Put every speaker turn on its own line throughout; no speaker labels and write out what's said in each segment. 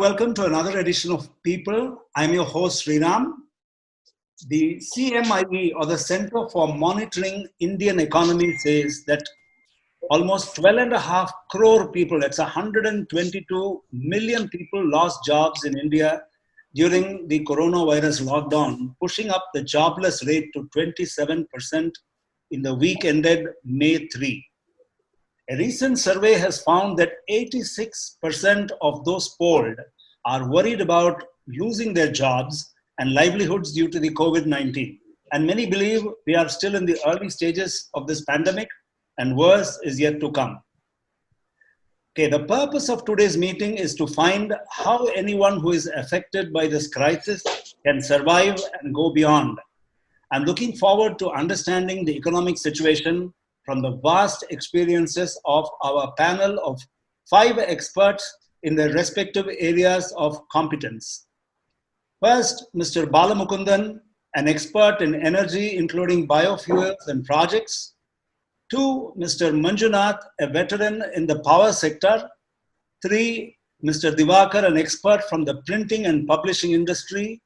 welcome to another edition of People. I'm your host, Sriram. The CMIE, or the Center for Monitoring Indian Economy, says that almost 12.5 crore people, that's 122 million people, lost jobs in India during the coronavirus lockdown, pushing up the jobless rate to 27% in the week ended May 3. A recent survey has found that 86% of those polled are worried about losing their jobs and livelihoods due to the COVID-19. And many believe we are still in the early stages of this pandemic and worse is yet to come. Okay, the purpose of today's meeting is to find how anyone who is affected by this crisis can survive and go beyond. I'm looking forward to understanding the economic situation from the vast experiences of our panel of 5 experts in their respective areas of competence. First, Mr. Balamukundan, an expert in energy, including biofuels and projects. 2, Mr. Manjunath, a veteran in the power sector. 3, Mr. Divakar, an expert from the printing and publishing industry.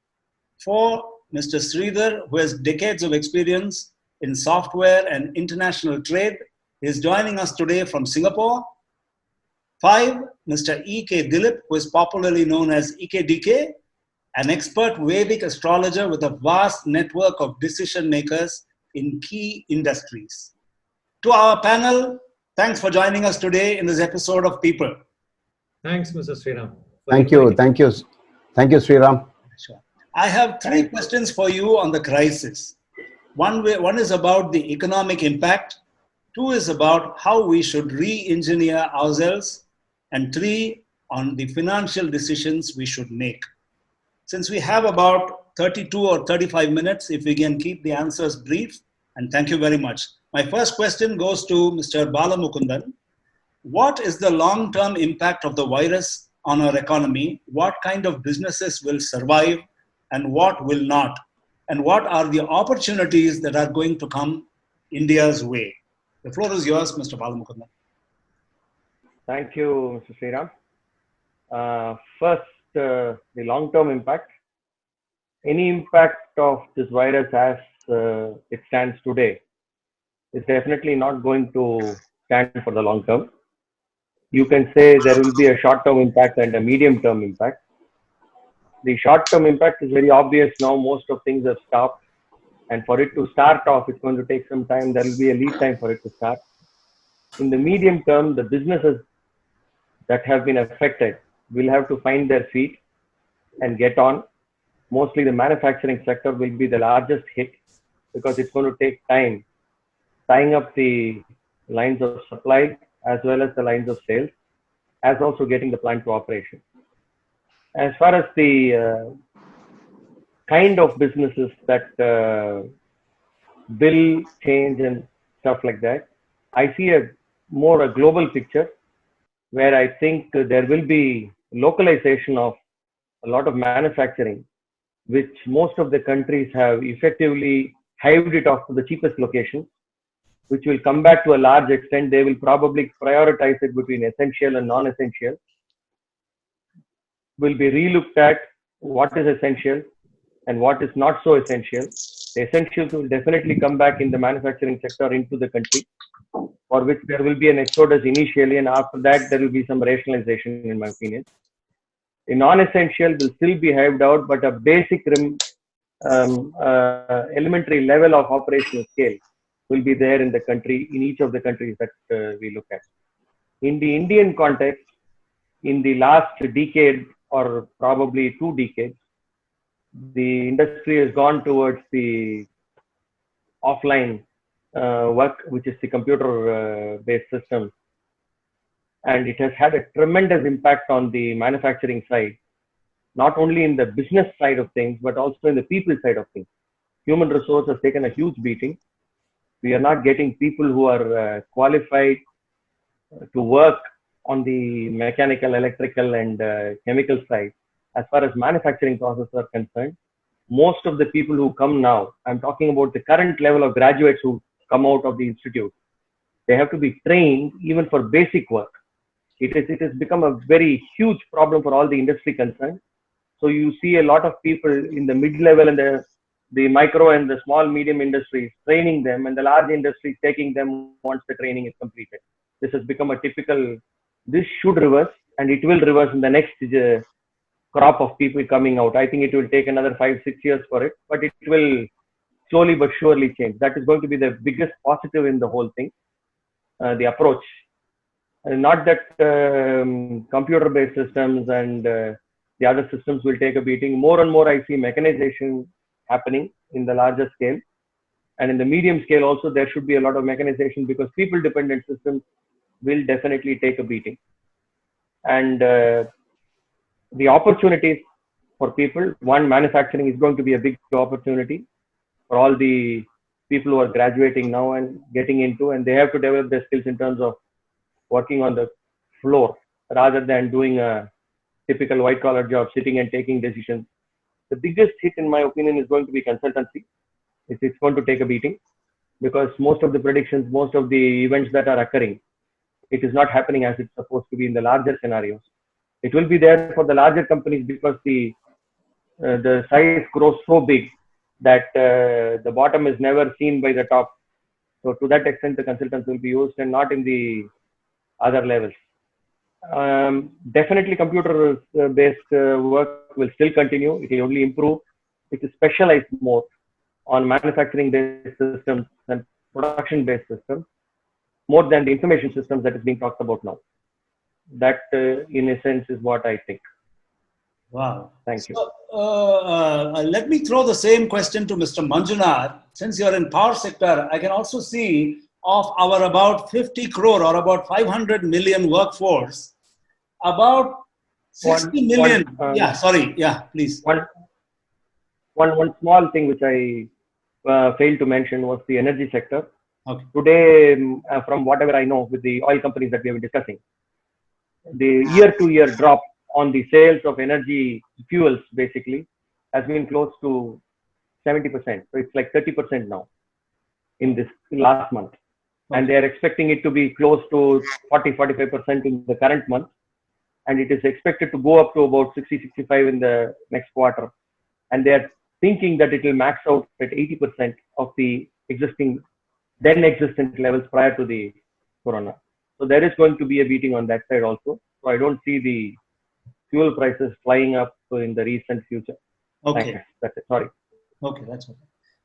4, Mr. Sridhar, who has decades of experience in software and international trade. He is joining us today from Singapore. 5, Mr. E.K. Dilip, who is popularly known as EKDK, an expert Vedic astrologer with a vast network of decision makers in key industries. To our panel, thanks for joining us today in this episode of People.
Thanks, Mr. Sriram.
Thank you, Sriram.
Sure. I have 3 questions for you on the crisis. One is about the economic impact, 2 is about how we should re-engineer ourselves, and 3 on the financial decisions we should make. Since we have about 32 or 35 minutes, if we can keep the answers brief, and thank you very much. My first question goes to Mr. Balamukundan. What is the long-term impact of the virus on our economy? What kind of businesses will survive and what will not? And what are the opportunities that are going to come India's way? The floor is yours, Mr. Balamukundan.
Thank you, Mr. Sriram. First, the long-term impact. Any impact of this virus as it stands today is definitely not going to stand for the long term. You can say there will be a short-term impact and a medium-term impact. The short-term impact is very obvious now. Most of things have stopped. And for it to start off, it's going to take some time. There will be a lead time for it to start. In the medium term, the businesses that have been affected will have to find their feet and get on. Mostly the manufacturing sector will be the largest hit because it's going to take time tying up the lines of supply as well as the lines of sales, as also getting the plant to operation. As far as the kind of businesses that will change and stuff like that, I see a more global picture where I think there will be localization of a lot of manufacturing, which most of the countries have effectively hived it off to the cheapest location, which will come back to a large extent. They will probably prioritize it between essential and non-essential. Will be relooked at what is essential and what is not so essential. The essentials will definitely come back in the manufacturing sector into the country, for which there will be an exodus initially, and after that there will be some rationalization, in my opinion. The non-essential will still be hived out, but a basic elementary level of operational scale will be there in the country, in each of the countries that we look at. In the Indian context, in the last decade or probably 2 decades, the industry has gone towards the offline work, which is the computer-based system. And it has had a tremendous impact on the manufacturing side, not only in the business side of things, but also in the people side of things. Human resource has taken a huge beating. We are not getting people who are qualified to work on the mechanical, electrical, and chemical side. As far as manufacturing processes are concerned, most of the people who come now, I'm talking about the current level of graduates who come out of the institute, they have to be trained even for basic work. It has become a very huge problem for all the industry concerned. So you see a lot of people in the mid-level and the micro and the small medium industries training them, and the large industries taking them once the training is completed. This has become a typical. This should reverse, and it will reverse in the next crop of people coming out. I think it will take another 5-6 years for it, but it will slowly but surely change. That is going to be the biggest positive in the whole thing. The approach, not that computer-based systems and the other systems will take a beating. More and more, I see mechanization happening in the larger scale, and in the medium scale also there should be a lot of mechanization, because people-dependent systems will definitely take a beating. And the opportunities for people, one, manufacturing is going to be a big opportunity for all the people who are graduating now and getting into, and they have to develop their skills in terms of working on the floor rather than doing a typical white collar job, sitting and taking decisions. The biggest hit, in my opinion, is going to be consultancy. It's going to take a beating, because most of the predictions, most of the events that are occurring, it is not happening as it's supposed to be in the larger scenarios. It will be there for the larger companies, because the size grows so big that the bottom is never seen by the top. So to that extent, the consultants will be used, and not in the other levels. Definitely computer-based work will still continue. It will only improve. It is specialized more on manufacturing-based systems and production-based systems, more than the information systems that is being talked about now. That, in a sense, is what I think.
Wow.
Thank you.
So, let me throw the same question to Mr. Manjunath. Since you're in power sector, I can also see of our about 50 crore or about 500 million workforce, about 60 million. Please.
One small thing which I failed to mention was the energy sector.
Okay.
Today, from whatever I know with the oil companies that we have been discussing, the year-to-year drop on the sales of energy fuels basically has been close to 70%. So it's like 30% now in this last month. Okay. And they are expecting it to be close to 40-45% in the current month. And it is expected to go up to about 60-65 in the next quarter. And they are thinking that it will max out at 80% of the then existent levels prior to the corona. So there is going to be a beating on that side also. So I don't see the fuel prices flying up in the recent future.
Okay.
That's it. Sorry.
Okay, that's okay.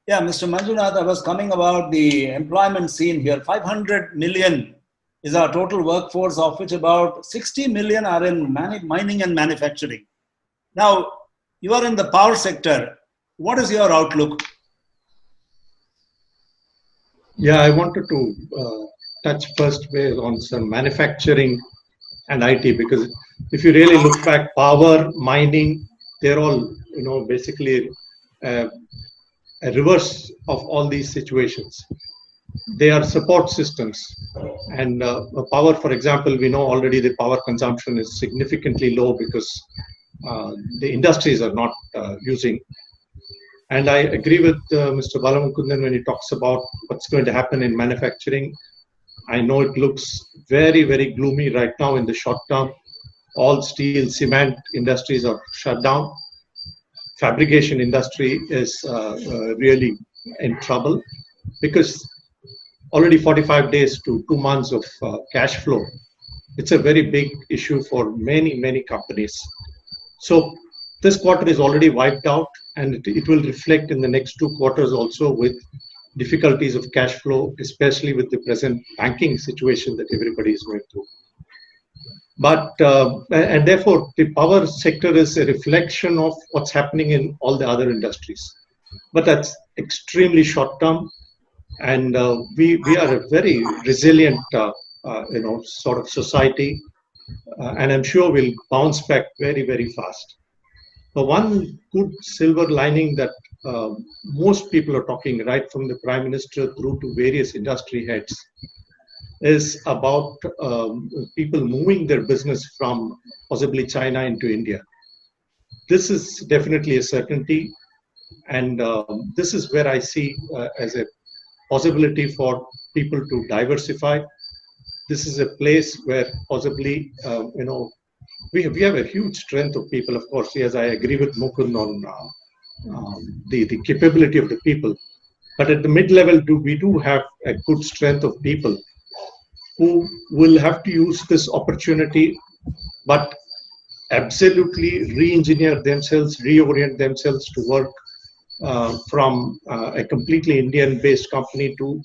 Yeah, Mr. Manjunath, I was coming about the employment scene here. 500 million is our total workforce, of which about 60 million are in mining and manufacturing. Now, you are in the power sector. What is your outlook?
Yeah, I wanted to touch first base on some manufacturing and IT, because if you really look back, power, mining, they're all, basically a reverse of all these situations. They are support systems. And power, for example, we know already the power consumption is significantly low because the industries are not using. And I agree with Mr. Balamukundan when he talks about what's going to happen in manufacturing. I know it looks very, very gloomy right now in the short term. All steel, cement industries are shut down. Fabrication industry is really in trouble because already 45 days to 2 months of cash flow. It's a very big issue for many, many companies. So this quarter is already wiped out, and it will reflect in the next 2 quarters also with difficulties of cash flow, especially with the present banking situation that everybody is going through. But, and therefore, the power sector is a reflection of what's happening in all the other industries. But that's extremely short term, and we are a very resilient, sort of society, and I'm sure we'll bounce back very, very fast. But one good silver lining that most people are talking, right from the Prime Minister through to various industry heads, is about people moving their business from possibly China into India. This is definitely a certainty, and this is where I see as a possibility for people to diversify. this is a place where possibly, we have a huge strength of people, of course. Yes, I agree with Mukund on the capability of the people. But at the mid-level, we do have a good strength of people who will have to use this opportunity, but absolutely re-engineer themselves, reorient themselves to work from a completely Indian-based company to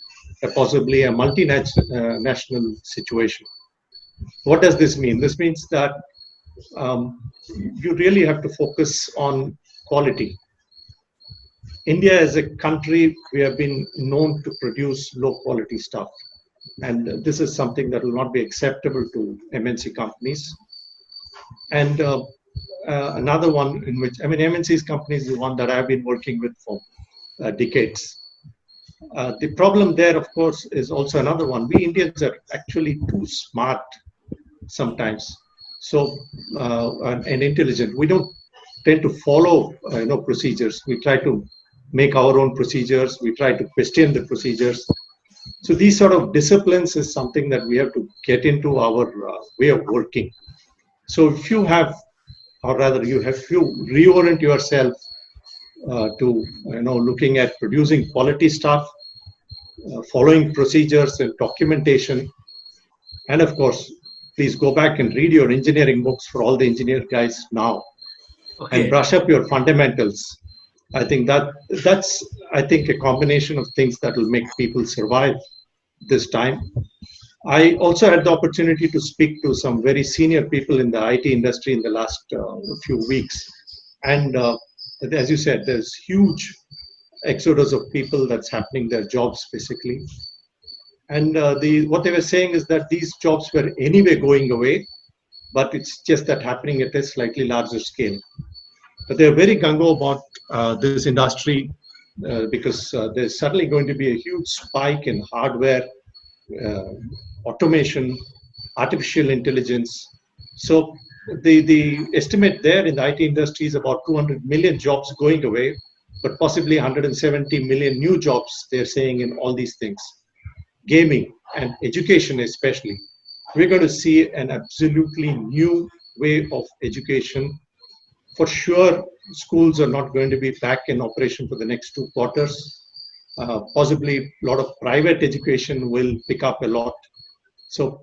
possibly a multinational situation. What does this mean? This means that you really have to focus on quality. India as a country, we have been known to produce low quality stuff. And this is something that will not be acceptable to MNC companies. And another one in which, MNC's company is the one that I've been working with for decades. The problem there, of course, is also another one. We Indians are actually too smart sometimes, and intelligent. We don't tend to follow, procedures. We try to make our own procedures. We try to question the procedures. So these sort of disciplines is something that we have to get into our way of working. So if you have, or rather you reorient yourself to, looking at producing quality stuff, following procedures and documentation, and of course, please go back and read your engineering books for all the engineer guys now, and brush up your fundamentals. I think that's a combination of things that will make people survive this time. I also had the opportunity to speak to some very senior people in the IT industry in the last few weeks. And as you said, there's huge exodus of people that's happening, their jobs basically. And what they were saying is that these jobs were anyway going away, but it's just that happening at a slightly larger scale. But they're very gung-ho about this industry because there's suddenly going to be a huge spike in hardware, automation, artificial intelligence. So the estimate there in the IT industry is about 200 million jobs going away, but possibly 170 million new jobs, they're saying, in all these things. Gaming and education especially. We're going to see an absolutely new way of education. For sure, schools are not going to be back in operation for the next 2 quarters. Possibly a lot of private education will pick up a lot. So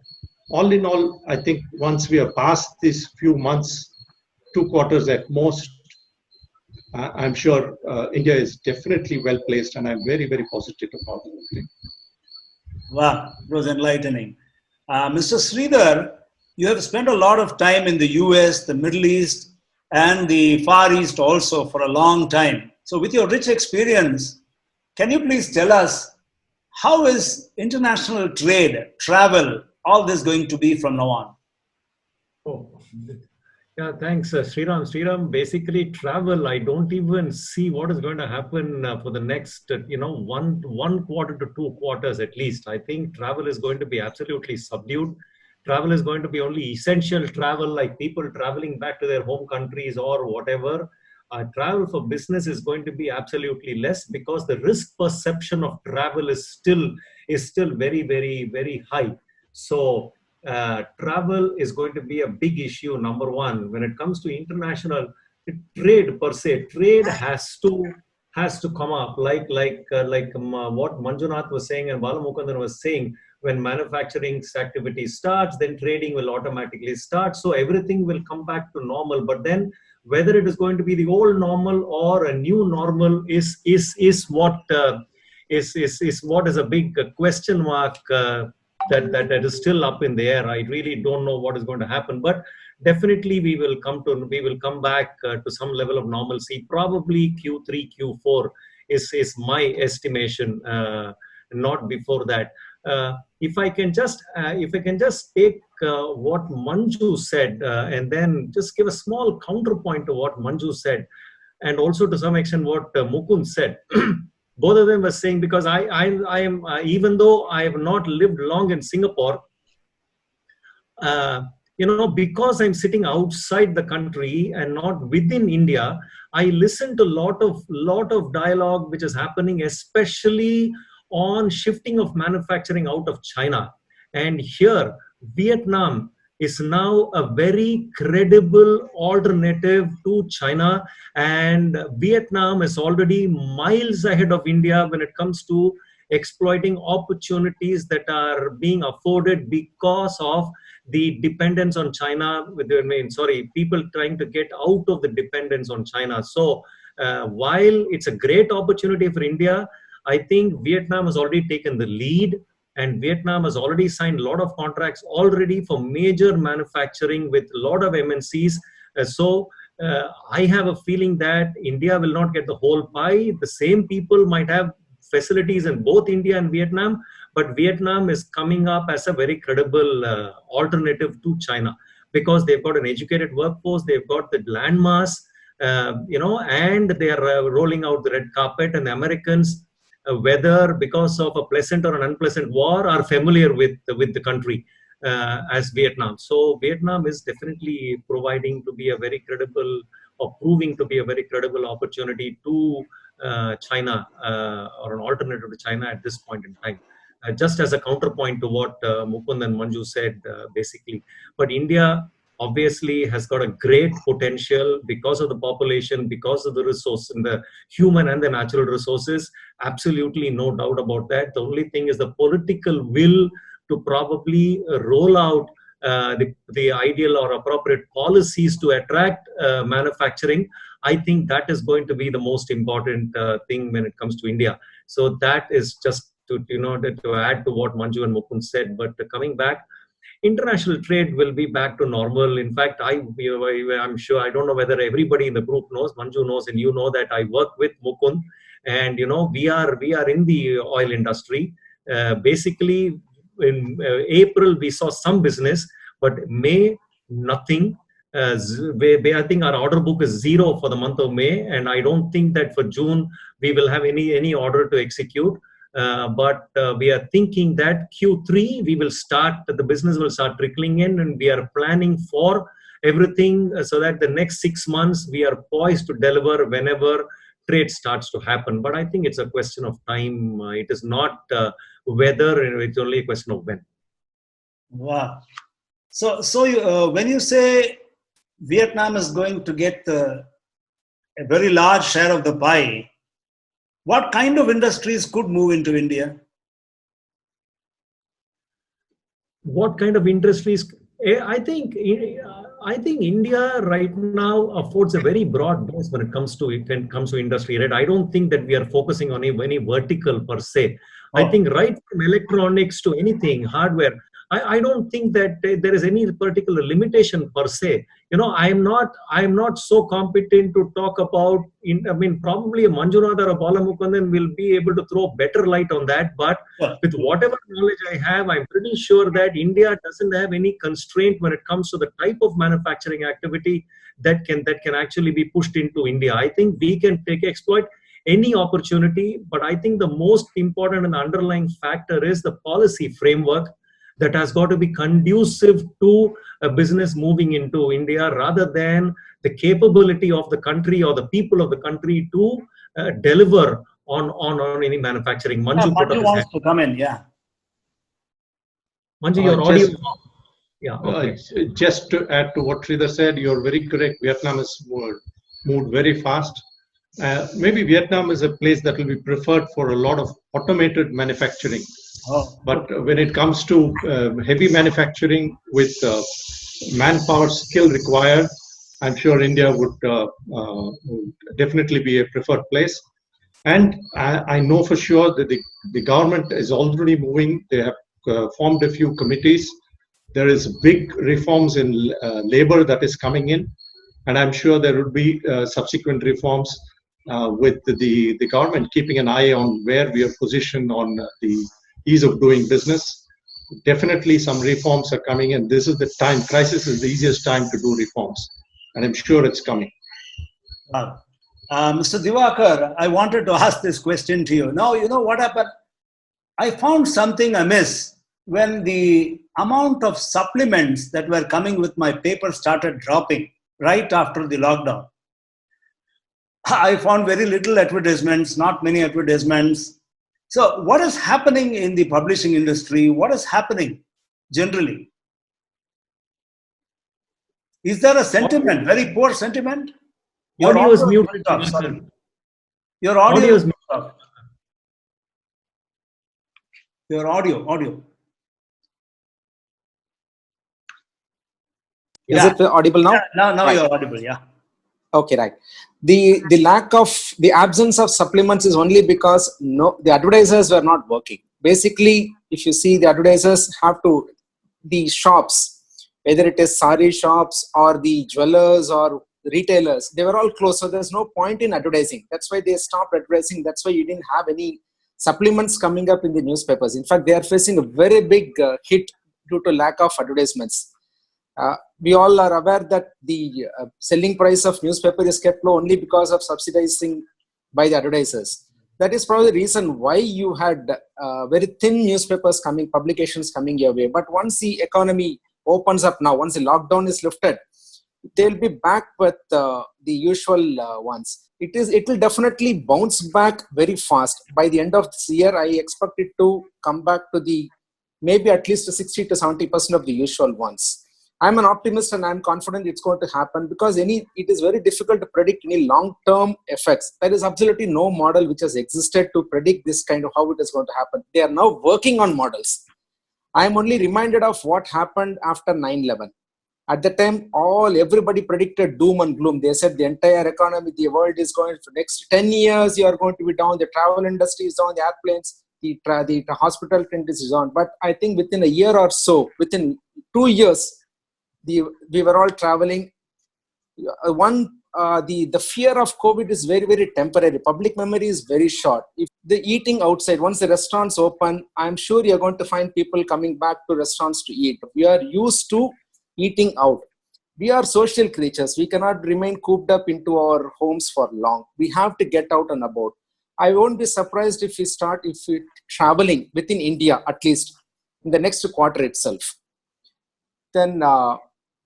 all in all, I think once we are past these few months, 2 quarters at most, I'm sure India is definitely well placed, and I'm very, very positive about the whole thing.
Wow, it was enlightening. Mr. Sridhar, you have spent a lot of time in the US, the Middle East, and the Far East also for a long time. So with your rich experience, can you please tell us, how is international trade, travel, all this going to be from now on?
Oh, yeah, thanks, Sriram. Sriram, basically travel, I don't even see what is going to happen for the next, one quarter to 2 quarters at least. I think travel is going to be absolutely subdued. Travel is going to be only essential travel, like people traveling back to their home countries or whatever. Travel for business is going to be absolutely less, because the risk perception of travel is still very, very, very high. So travel is going to be a big issue, number one. When it comes to international trade per se, trade has to come up, like what Manjunath was saying and Balamukundan was saying. When manufacturing activity starts, then trading will automatically start. So everything will come back to normal. But then whether it is going to be the old normal or a new normal is what is a big question mark that is still up in the air. I really don't know what is going to happen. But definitely we will come back to some level of normalcy. Probably Q3, Q4 is my estimation, not before that. If I can just take what Manju said and then just give a small counterpoint to what Manju said, and also to some extent what Mukund said. Both of them were saying, because I am even though I have not lived long in Singapore, because I'm sitting outside the country and not within India, I listen to lot of dialogue which is happening, especially on shifting of manufacturing out of China. And here, Vietnam is now a very credible alternative to China. And Vietnam is already miles ahead of India when it comes to exploiting opportunities that are being afforded because of the dependence on China. People trying to get out of the dependence on China. So while it's a great opportunity for India, I think Vietnam has already taken the lead, and Vietnam has already signed a lot of contracts already for major manufacturing with a lot of MNCs. I have a feeling that India will not get the whole pie. The same people might have facilities in both India and Vietnam, but Vietnam is coming up as a very credible alternative to China because they've got an educated workforce, they've got the landmass, and they are rolling out the red carpet, and the Americans, whether because of a pleasant or an unpleasant war, are familiar with the country as Vietnam. So Vietnam is definitely proving to be a very credible opportunity to China, or an alternative to China at this point in time. Just as a counterpoint to what Mukund and Manju said, basically. But India obviously has got a great potential because of the population, because of the resource, and the human and the natural resources. Absolutely no doubt about that. The only thing is the political will to probably roll out the ideal or appropriate policies to attract manufacturing. I think that is going to be the most important thing when it comes to India. So that is just to add to what Manju and Mukund said. But coming back, international trade will be back to normal. In fact, I'm sure, I don't know whether everybody in the group knows, Manju knows, and you know that I work with Mukund, and we are in the oil industry. Basically, in April we saw some business, but May nothing. I think our order book is 0 for the month of May, and I don't think that for June we will have any order to execute. But we are thinking that Q3 the business will start trickling in, and we are planning for everything so that the next 6 months we are poised to deliver whenever trade starts to happen. But I think it's a question of time. It is not whether, it's only a question of when.
Wow. So when you say Vietnam is going to get a very large share of the pie, what kind of industries could move into India?
What kind of industries? I think India right now affords a very broad base when it comes to industry. Right? I don't think that we are focusing on any vertical per se. I think right from electronics to anything, hardware, I don't think that there is any particular limitation per se. I'm not so competent to talk about. Probably a Manjunath or a Bala Mukundan will be able to throw better light on that. But with whatever knowledge I have, I'm pretty sure that India doesn't have any constraint when it comes to the type of manufacturing activity that can actually be pushed into India. I think we can exploit any opportunity, but I think the most important and underlying factor is the policy framework that has got to be conducive to a business moving into India, rather than the capability of the country or the people of the country to deliver on any manufacturing. Manju
wants to come in, yeah.
Manju, your audio. Yeah. Okay.
Just to add to what Sridhar said, you're very correct. Vietnam has moved very fast. Maybe Vietnam is a place that will be preferred for a lot of automated manufacturing. But when it comes to heavy manufacturing with manpower skill required, I'm sure India would definitely be a preferred place. And I know for sure that the government is already moving. They have formed a few committees. There is big reforms in labor that is coming in. And I'm sure there would be subsequent reforms with the government keeping an eye on where we are positioned on the ease of doing business. Definitely some reforms are coming, and this is the time. Crisis is the easiest time to do reforms, and I'm sure it's coming.
Wow. Mr. Diwakar, I wanted to ask this question to you. Now, you know what happened? I found something amiss when the amount of supplements that were coming with my paper started dropping right after the lockdown. I found very little advertisements, not many advertisements. So what is happening in the publishing industry? What is happening? generally. Is there a sentiment, very poor sentiment? Your
Audio is muted.
messed up, sorry. Your audio
Audio is
messed up. Your audio.
Is it audible now?
Yeah, now
Right.
you're audible, yeah.
Okay, right. The absence of supplements is only because the advertisers were not working. Basically, if you see, the advertisers the shops, whether it is sari shops or the jewelers or retailers, they were all closed. So there's no point in advertising. That's why they stopped advertising. That's why you didn't have any supplements coming up in the newspapers. In fact, they are facing a very big hit due to lack of advertisements. We all are aware that the selling price of newspaper is kept low only because of subsidizing by the advertisers. That is probably the reason why you had very thin publications coming your way. But once the economy opens up now, once the lockdown is lifted, they'll be back with the usual ones. It will definitely bounce back very fast. By the end of this year, I expect it to come back to maybe at least 60 to 70% of the usual ones. I'm an optimist and I'm confident it's going to happen because it is very difficult to predict any long-term effects. There is absolutely no model which has existed to predict this kind of how it is going to happen. They are now working on models. I'm only reminded of what happened after 9/11. At the time, everybody predicted doom and gloom. They said the entire economy, the world is going for next 10 years, you are going to be down. The travel industry is down, the airplanes, the hospital industry is on. But I think within a year or so, within 2 years, we were all traveling. The fear of COVID is very, very temporary. Public memory is very short. If the eating outside, once the restaurants open, I'm sure you're going to find people coming back to restaurants to eat. We are used to eating out. We are social creatures. We cannot remain cooped up into our homes for long. We have to get out and about. I won't be surprised if we traveling within India, at least in the next quarter itself. Then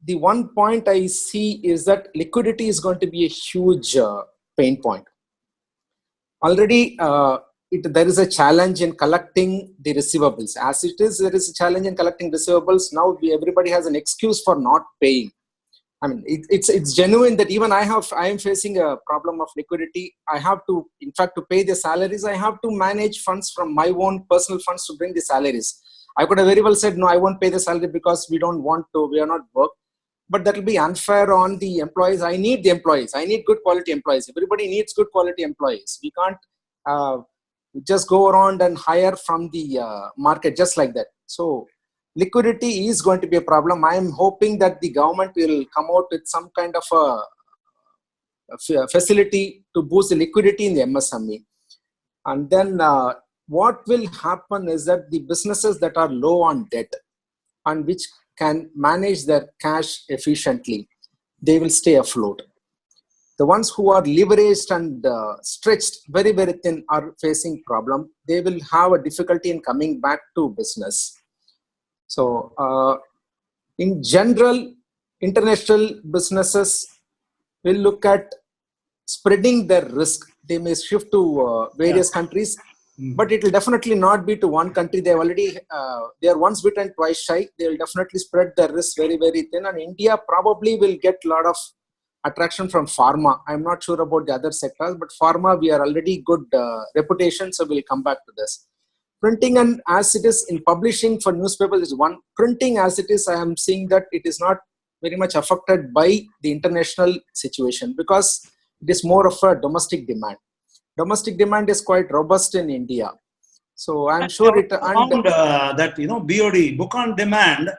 the one point I see is that liquidity is going to be a huge pain point. Already, there is a challenge in collecting the receivables. As it is, there is a challenge in collecting receivables. Now, everybody has an excuse for not paying. I mean, it's genuine that even I am facing a problem of liquidity. I have to, in fact, to pay the salaries, I have to manage funds from my own personal funds to bring the salaries. I could have very well said, no, I won't pay the salary because we are not work. But that will be unfair on the employees. I need the employees. I need good quality employees. Everybody needs good quality employees. We can't just go around and hire from the market just like that. So liquidity is going to be a problem. I am hoping that the government will come out with some kind of a facility to boost the liquidity in the MSME. And then what will happen is that the businesses that are low on debt and which can manage their cash efficiently, they will stay afloat. The ones who are leveraged and stretched very, very thin are facing problem. They will have a difficulty in coming back to business. So in general, international businesses will look at spreading their risk. They may shift to various countries, but it will definitely not be to one country. They are once bitten, twice shy. They will definitely spread their risk very, very thin. And India probably will get a lot of attraction from pharma. I'm not sure about the other sectors, but pharma, we are already good reputation. So we'll come back to this. Printing and as it is in publishing for newspapers is one. Printing as it is, I am seeing that it is not very much affected by the international situation because it is more of a domestic demand. Domestic demand is quite robust in India. So I'm sure it...
that, BOD, book on demand.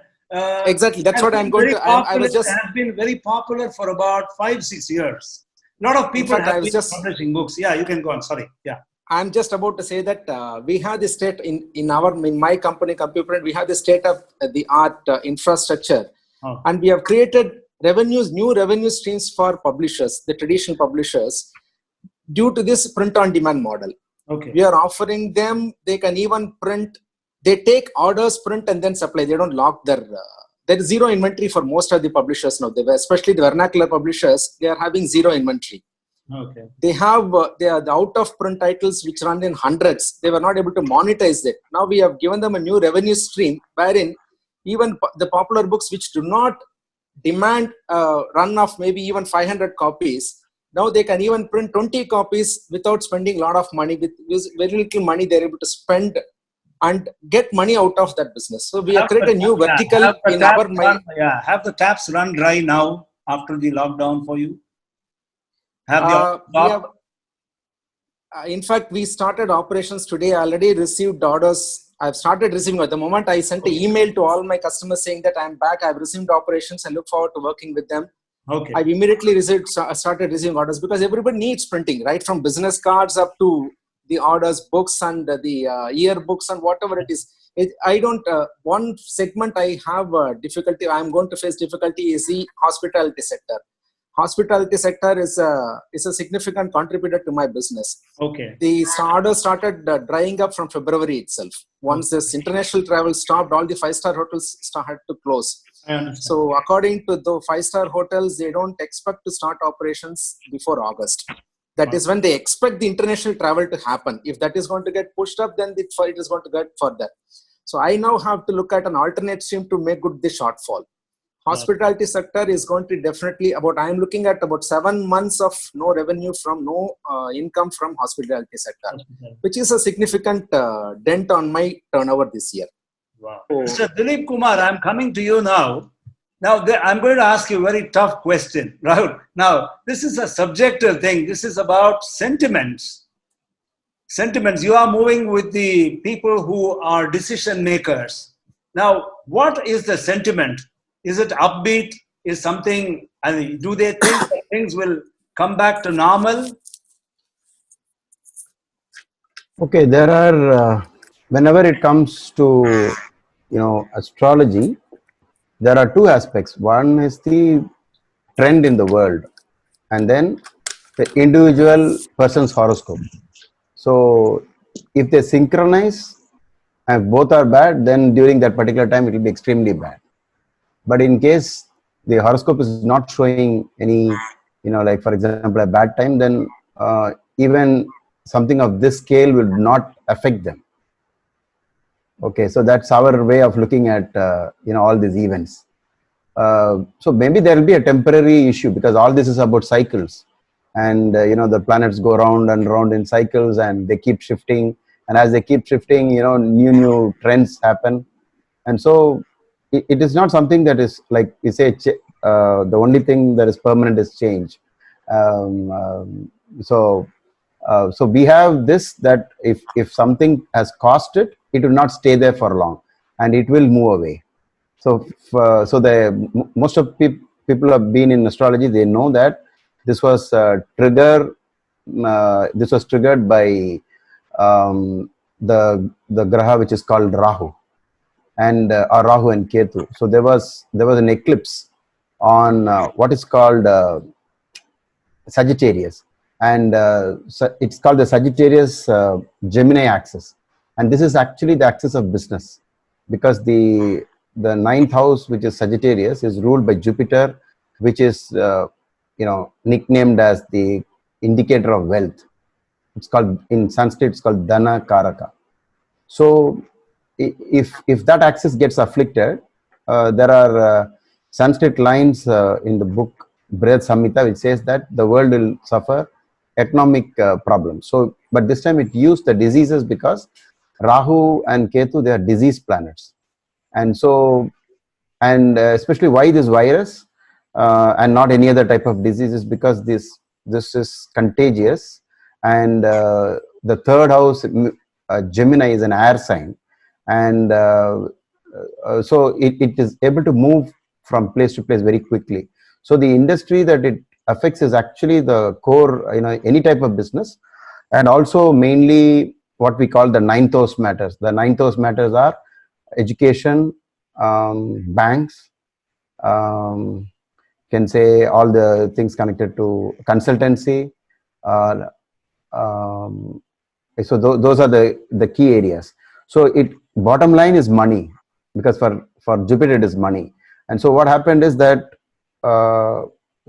Exactly, that's what I'm going to...
has been very popular for about 5-6 years. A lot of people have been publishing books. Yeah, you can go on. Sorry. Yeah.
I'm just about to say that we have the state in my company, Computer, we have the state-of-the-art infrastructure. Oh. And we have created new revenue streams for publishers, the traditional publishers, due to this print-on-demand model. Okay. We are offering them, they can even print, they take orders, print, and then supply. They don't lock there is zero inventory for most of the publishers now. Especially the vernacular publishers, they are having zero inventory. Okay. They are the out-of-print titles which run in hundreds. They were not able to monetize it. Now we have given them a new revenue stream wherein even the popular books which do not demand a run of maybe even 500 copies, now they can even print 20 copies without spending a lot of money. With very little money, they're able to spend and get money out of that business. So we have created a new vertical in our mind.
Have the taps run dry now after the lockdown for you?
In fact, we started operations today. I already received orders. I've started receiving at the moment. I sent an email to all my customers saying that I'm back. I've resumed operations. I look forward to working with them.
Okay.
I've immediately started receiving orders because everybody needs printing, right? From business cards up to the orders, books, and the yearbooks and whatever it is. One segment I have difficulty. I'm going to face difficulty is the hospitality sector. Hospitality sector is a significant contributor to my business.
Okay.
The orders started drying up from February itself. Once this international travel stopped, all the 5-star hotels started to close. So according to the 5-star hotels, they don't expect to start operations before August. That is when they expect the international travel to happen. If that is going to get pushed up, then it is going to get further. So I now have to look at an alternate stream to make good the shortfall. Hospitality sector is going to definitely I'm looking at about 7 months of no revenue from no income from hospitality sector, which is a significant dent on my turnover this year.
Wow. Mr. Dilip Kumar, I'm coming to you now. Now, I'm going to ask you a very tough question, Rahul. Now, this is a subjective thing. This is about sentiments. Sentiments. You are moving with the people who are decision makers. Now, what is the sentiment? Is it upbeat? Is something, do they think that things will come back to normal?
Okay, there are, whenever it comes to, astrology, there are two aspects. One is the trend in the world, and then the individual person's horoscope. So if they synchronize and both are bad, then during that particular time, it will be extremely bad. But in case the horoscope is not showing any, like for example, a bad time, then even something of this scale will not affect them. Okay, so that's our way of looking at, all these events. So maybe there will be a temporary issue because all this is about cycles. And, the planets go round and round in cycles and they keep shifting. And as they keep shifting, new trends happen. And so it is not something that is like you say, the only thing that is permanent is change. So we have this, that if something has caused it, it will not stay there for long and it will move away. So most of people have been in astrology. They know that this was triggered by the graha which is called Rahu and Rahu and Ketu. So there was an eclipse on what is called Sagittarius, and it's called the Sagittarius Gemini axis, and this is actually the axis of business because the 9th house, which is Sagittarius, is ruled by Jupiter, which is nicknamed as the indicator of wealth. It's called, in Sanskrit, it's called Dana Karaka. So if that axis gets afflicted, there are Sanskrit lines in the book Brihad Samhita which says that the world will suffer economic problems. So, but this time it used the diseases because Rahu and Ketu, they are disease planets. And so, especially why this virus and not any other type of diseases, because this is contagious, and the 3rd house, Gemini, is an air sign, and so it is able to move from place to place very quickly. So the industry that it affects is actually the core, any type of business, and also mainly what we call the 9th house matters. The 9th house matters are education, banks, can say all the things connected to consultancy. So those are the key areas. So bottom line is money, because for Jupiter it is money. And so what happened is that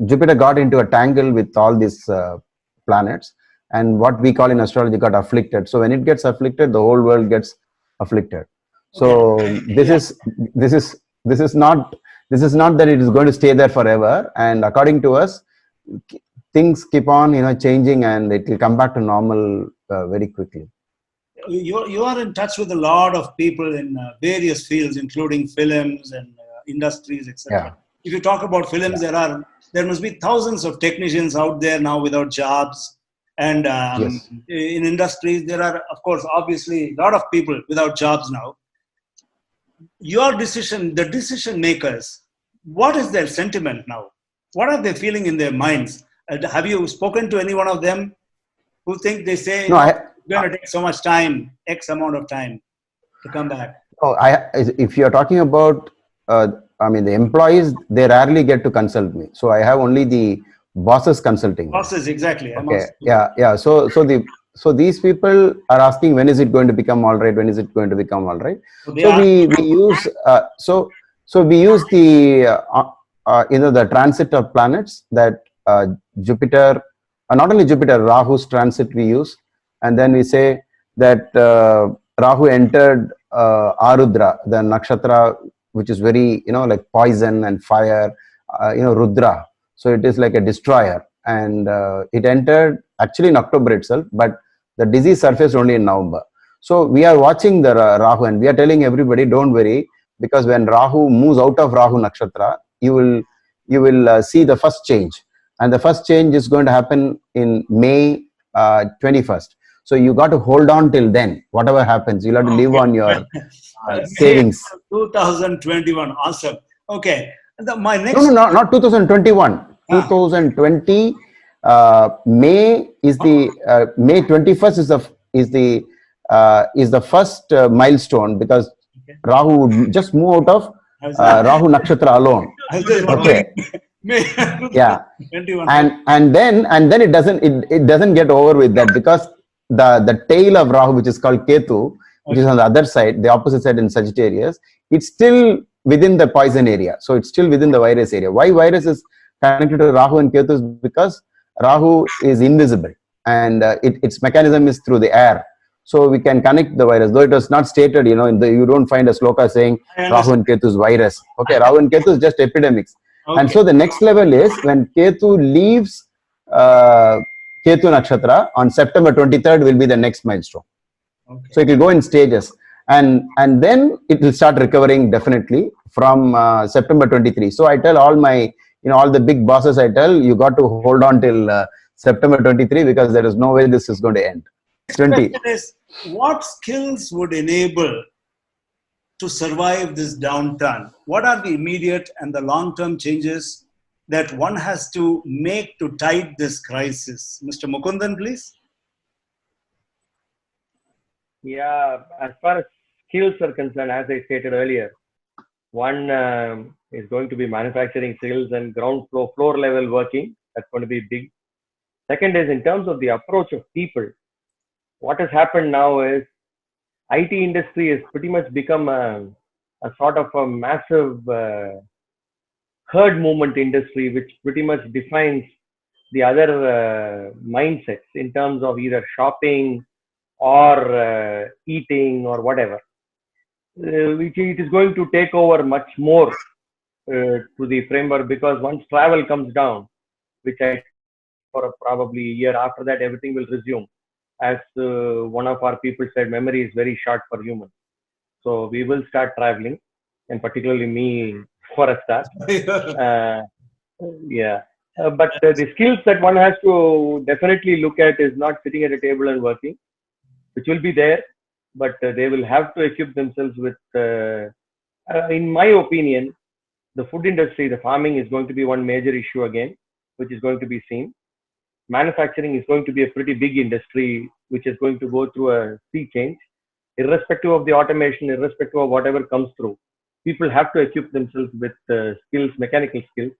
Jupiter got into a tangle with all these planets, and what we call in astrology got afflicted. So when it gets afflicted, the whole world gets afflicted. So this is this is not that it is going to stay there forever. And according to us, things keep on changing, and it will come back to normal very quickly.
You are in touch with a lot of people in various fields, including films and industries, etc.
Yeah.
If you talk about films, there must be thousands of technicians out there now without jobs. And
Yes.
in industries, there are, of course, obviously, a lot of people without jobs now. Your decision, the decision makers, what is their sentiment now? What are they feeling in their minds? Have you spoken to any one of them who think they say,
No,
it's going to take so much time, X amount of time to come back?
If you're talking about, the employees, they rarely get to consult me. So I have only the bosses consulting.
Bosses, exactly.
Okay. Yeah. So these people are asking, when is it going to become all right? When is it going to become all right? So we use we use the the transit of planets, that Jupiter, not only Jupiter, Rahu's transit we use, and then we say that Rahu entered Arudra, the nakshatra, which is very like poison and fire, Rudra. So it is like a destroyer, and it entered actually in October itself, but the disease surfaced only in November. So we are watching the Rahu, and we are telling everybody, don't worry, because when Rahu moves out of Rahu nakshatra, you will see the first change, and the first change is going to happen in May 21st. So you got to hold on till then. Whatever happens, you'll have to live on your savings.
2021, awesome. Okay. My next
No, not 2021. 2020. May is the May 21st is the first milestone, because Rahu would just move out of Rahu nakshatra alone. Okay. Yeah. And then it doesn't get over with that, because the tail of Rahu, which is called Ketu, which is on the other side, the opposite side in Sagittarius, it's still within the poison area. So it's still within the virus area. Why virus is connected to Rahu and Ketu is because Rahu is invisible, and its mechanism is through the air. So we can connect the virus, though it was not stated, you don't find a sloka saying Rahu and Ketu is virus. Okay, Rahu and Ketu is just epidemics. Okay. And so the next level is when Ketu leaves Ketu Nakshatra on September 23rd will be the next milestone. Okay. So it will go in stages, and then it will start recovering definitely from September 23. So I tell all my, all the big bosses, I tell, you got to hold on till September 23, because there is no way this is going to end. 20.
Is, what skills would enable to survive this downturn? What are the immediate and the long-term changes that one has to make to tide this crisis? Mr. Mukundan, please.
Yeah, as far as skills are concerned, as I stated earlier, one is going to be manufacturing skills and ground floor level working. That's going to be big. Second is in terms of the approach of people. What has happened now is IT industry has pretty much become a sort of a massive herd movement industry, which pretty much defines the other mindsets in terms of either shopping or eating or whatever. It is going to take over much more to the framework, because once travel comes down, which I for probably a year after that, everything will resume. As one of our people said, memory is very short for humans. So we will start traveling, and particularly me for a start. But the skills that one has to definitely look at is not sitting at a table and working, which will be there, but they will have to equip themselves with, in my opinion, the food industry, the farming is going to be one major issue again, which is going to be seen. Manufacturing is going to be a pretty big industry, which is going to go through a sea change. Irrespective of the automation, irrespective of whatever comes through, people have to equip themselves with skills, mechanical skills,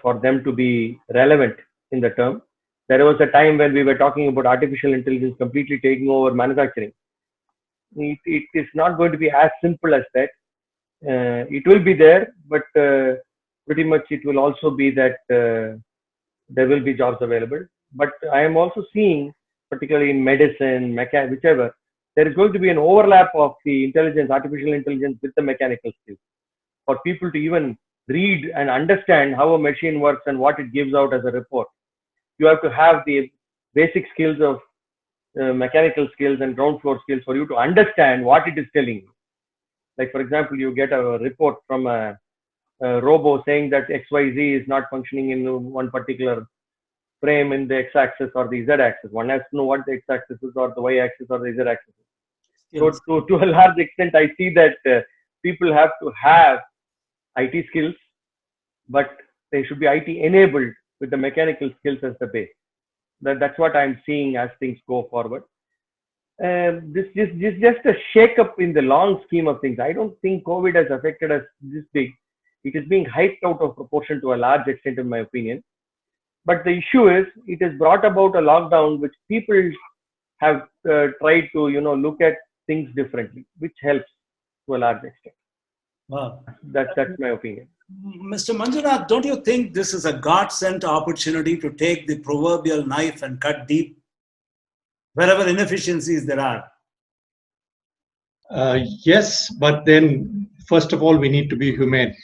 for them to be relevant in the term. There was a time when we were talking about artificial intelligence completely taking over manufacturing. It is not going to be as simple as that. It will be there, but pretty much it will also be that there will be jobs available. But I am also seeing, particularly in medicine, whichever, there is going to be an overlap of the intelligence, artificial intelligence with the mechanical skills. for people to even read and understand how a machine works and what it gives out as a report. You have to have the basic skills of mechanical skills and ground floor skills for you to understand what it is telling you. Like, for example, you get a report from a robo saying that XYZ is not functioning in one particular frame in the x-axis or the z-axis. One has to know what the x-axis is or the y-axis or the z-axis is. Yes. So to a large extent, I see that people have to have IT skills, but they should be IT enabled with the mechanical skills as the base. That's what I'm seeing as things go forward. This is just a shake-up in the long scheme of things. I don't think COVID has affected us this big. It is being hyped out of proportion to a large extent, in my opinion. But the issue is, it has brought about a lockdown, which people have tried to, look at things differently, which helps to a large extent.
Wow.
That's my opinion.
Mr. Manjunath, don't you think this is a God-sent opportunity to take the proverbial knife and cut deep wherever inefficiencies there are?
Yes, but then first of all, we need to be humane.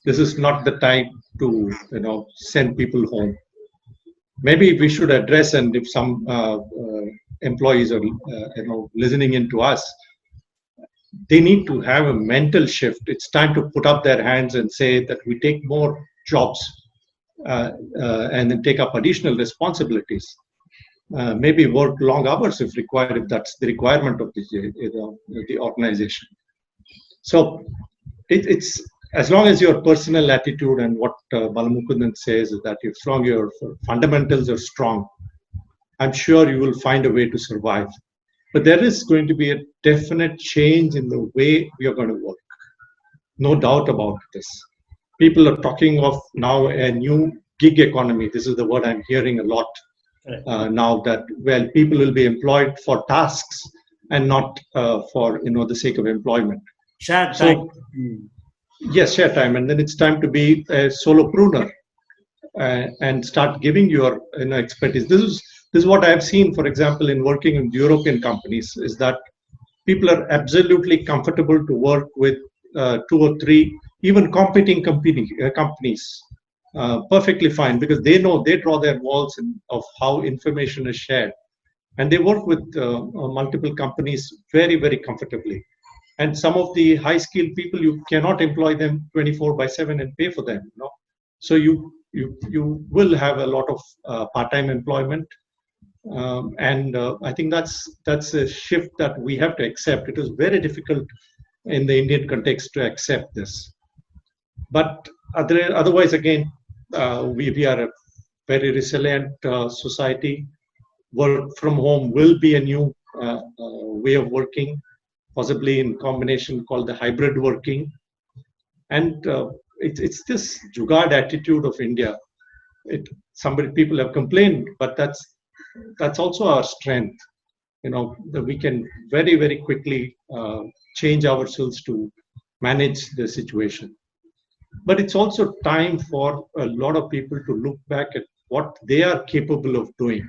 This is not the time to send people home. Maybe we should address, and if some employees are listening in to us, they need to have a mental shift. It's time to put up their hands and say that we take more jobs and then take up additional responsibilities. Maybe work long hours if required, if that's the requirement of the organization. So it's as long as your personal attitude and what Balamukundan says is that as long as your fundamentals are strong, I'm sure you will find a way to survive. But there is going to be a definite change in the way we are going to work. No doubt about this. People are talking of now a new gig economy. This is the word I'm hearing a lot now, that, well, people will be employed for tasks and not for the sake of employment.
Share time.
Yes, share time. And then it's time to be a solopreneur and start giving your expertise. This is what I've seen, for example, in working in European companies, is that people are absolutely comfortable to work with 2 or 3, even competing companies, perfectly fine, because they know they draw their walls of how information is shared. And they work with multiple companies very, very comfortably. And some of the high-skilled people, you cannot employ them 24/7 and pay for them. So you will have a lot of part-time employment. And I think that's a shift that we have to accept. It is very difficult in the Indian context to accept this. But otherwise, again, we are a very resilient society. Work from home will be a new way of working, possibly in combination called the hybrid working. And it's this jugaad attitude of India. People have complained, but that's also our strength, that we can very, very quickly change ourselves to manage the situation. But it's also time for a lot of people to look back at what they are capable of doing.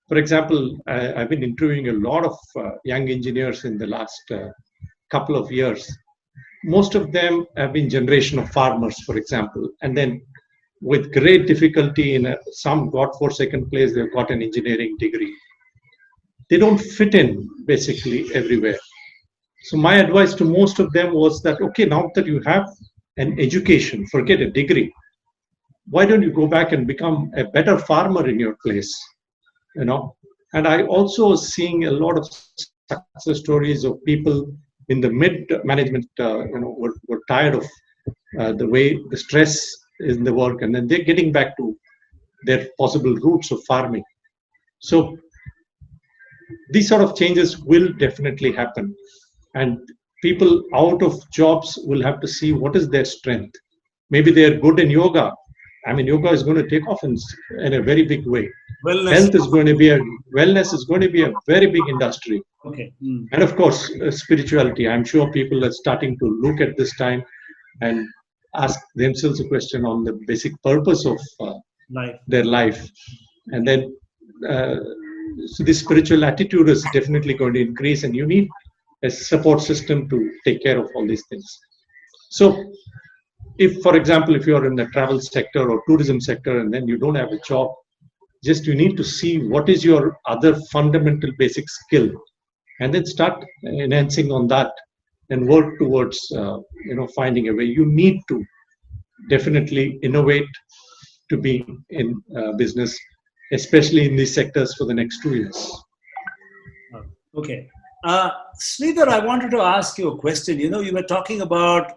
For example, I've been interviewing a lot of young engineers in the last couple of years. Most of them have been generation of farmers, for example, and then with great difficulty some got for second place, they've got an engineering degree. They don't fit in basically everywhere. So my advice to most of them was that, okay, now that you have an education, forget a degree, why don't you go back and become a better farmer in your place? And I also was seeing a lot of success stories of people in the mid-management, were tired of the way the stress is in the work, and then they're getting back to their possible roots of farming. So these sort of changes will definitely happen, and people out of jobs will have to see what is their strength. Maybe they're good in yoga. I mean, yoga is going to take off in a very big way. Wellness is going to be a very big industry.
Okay.
And of course, spirituality. I'm sure people are starting to look at this time and ask themselves a question on the basic purpose of their life. And then, so this spiritual attitude is definitely going to increase, and you need a support system to take care of all these things. So if, for example, if you're in the travel sector or tourism sector and then you don't have a job, just you need to see what is your other fundamental basic skill, and then start enhancing on that and work towards finding a way. You need to definitely innovate to be in business, especially in these sectors for the next 2 years.
Okay. Sridhar, I wanted to ask you a question. You were talking about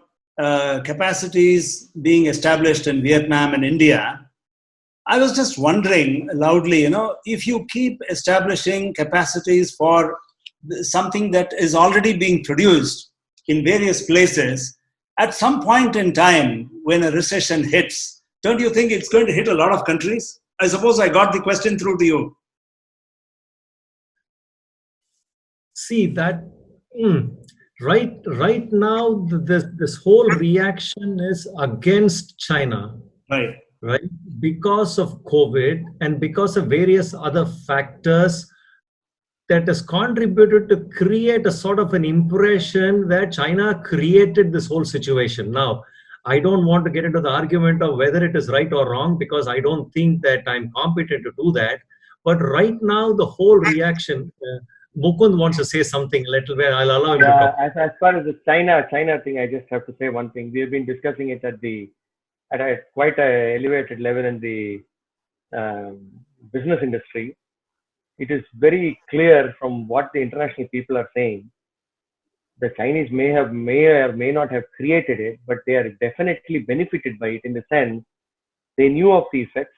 capacities being established in Vietnam and India. I was just wondering loudly, if you keep establishing capacities for something that is already being produced in various places, at some point in time when a recession hits, don't you think it's going to hit a lot of countries? I suppose I got the question through to you.
See that right now this whole reaction is against China,
Right.
Because of COVID and because of various other factors that has contributed to create a sort of an impression that China created this whole situation. Now, I don't want to get into the argument of whether it is right or wrong, because I don't think that I'm competent to do that. But right now, the whole reaction, Mukund wants to say something a little bit. I'll allow him to talk.
As far as the China thing, I just have to say one thing. We have been discussing it at a quite a elevated level in the business industry. It is very clear from what the international people are saying. The Chinese may or may not have created it, but they are definitely benefited by it, in the sense they knew of the effects,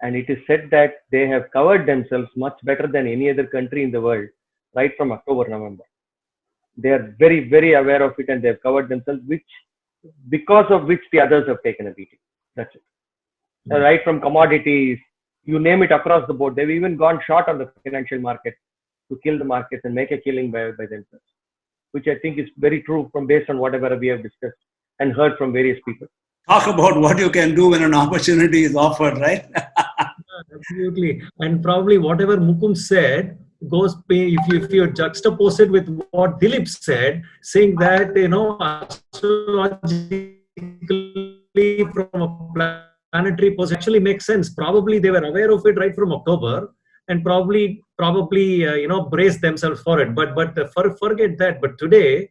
and it is said that they have covered themselves much better than any other country in the world right from October, November. They are very, very aware of it, and they have covered themselves, because of which the others have taken a beating. That's it. Right from commodities, you name it, across the board. They've even gone short on the financial market to kill the markets and make a killing by themselves, which I think is very true based on whatever we have discussed and heard from various people.
Talk about what you can do when an opportunity is offered, right?
Absolutely. And probably whatever Mukund said goes, if you juxtapose it with what Dilip said, saying that, astrologically from a planetary position actually makes sense. Probably they were aware of it right from October, and probably brace themselves for it. But forget that. But today,